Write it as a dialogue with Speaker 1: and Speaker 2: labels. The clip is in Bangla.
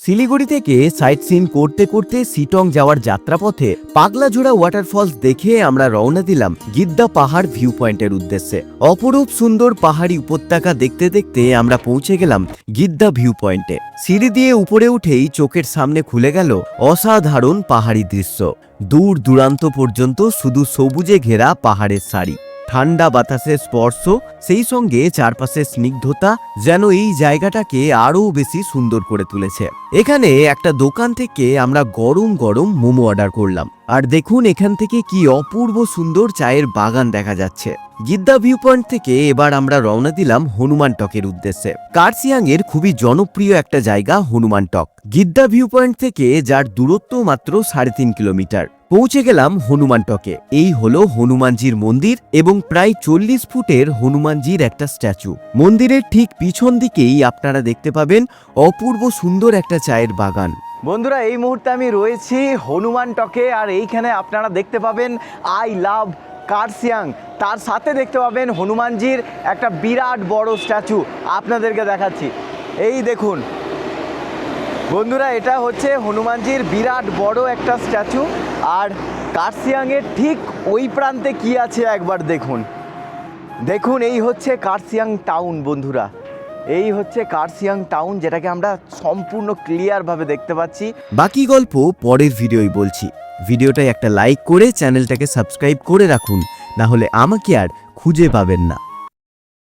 Speaker 1: শিলিগুড়ি থেকে সাইট সিন করতে করতে সিটং যাওয়ার যাত্রাপথে পাগলাঝোড়া ওয়াটারফলস দেখে আমরা রওনা দিলাম গিদ্দা পাহাড় ভিউ পয়েন্টের উদ্দেশ্যে। অপরূপ সুন্দর পাহাড়ি উপত্যকা দেখতে দেখতে আমরা পৌঁছে গেলাম গিদ্দা ভিউ পয়েন্টে। সিঁড়ি দিয়ে উপরে উঠেই চোখের সামনে খুলে গেল অসাধারণ পাহাড়ি দৃশ্য। দূর দূরান্ত পর্যন্ত শুধু সবুজে ঘেরা পাহাড়ের সারি, ঠান্ডা বাতাসের স্পর্শ, সেই সঙ্গে চারপাশের স্নিগ্ধতা যেন এই জায়গাটাকে আরও বেশি সুন্দর করে তুলেছে। এখানে একটা দোকান থেকে আমরা গরম গরম মোমো অর্ডার করলাম। আর দেখুন এখান থেকে কি অপূর্ব সুন্দর চায়ের বাগান দেখা যাচ্ছে। গিদ্দা ভিউ পয়েন্ট থেকে এবার আমরা রওনা দিলাম হনুমান টকের উদ্দেশ্যে। কার্সিয়াং এর খুবই জনপ্রিয় একটা জায়গা হনুমান টক। গিদ্দা ভিউ পয়েন্ট থেকে যার দূরত্ব মাত্র 3.5 কিলোমিটার। পৌঁছে গেলাম হনুমান টকে। এই হলো হনুমানজির মন্দির এবং প্রায় 40 ফুটের হনুমানজির একটা স্ট্যাচু। মন্দিরের ঠিক পিছন দিকেই আপনারা দেখতে পাবেন অপূর্ব সুন্দর একটা চায়ের বাগান।
Speaker 2: বন্ধুরা, এই মুহূর্তে আমি রয়েছি হনুমান টকে, আর এইখানে আপনারা দেখতে পাবেন আই লাভ কার্সিয়াং। তার সাথে দেখতে পাবেন হনুমানজির একটা বিরাট বড় স্ট্যাচু। আপনাদেরকে দেখাচ্ছি, এই দেখুন বন্ধুরা, এটা হচ্ছে হনুমানজির বিরাট বড় একটা স্ট্যাচু। আর কার্সিয়াংয়ের ঠিক ওই প্রান্তে কি আছে একবার দেখুন। দেখুন এই হচ্ছে কার্সিয়াং টাউন বন্ধুরা, এই হচ্ছে কার্সিয়াং টাউন, যেটাকে আমরা সম্পূর্ণ ক্লিয়ারভাবে দেখতে পাচ্ছি।
Speaker 1: বাকি গল্প পরের ভিডিওই বলছি। ভিডিওটায় একটা লাইক করে চ্যানেলটাকে সাবস্ক্রাইব করে রাখুন, না হলে আমাকে আর খুঁজে পাবেন না।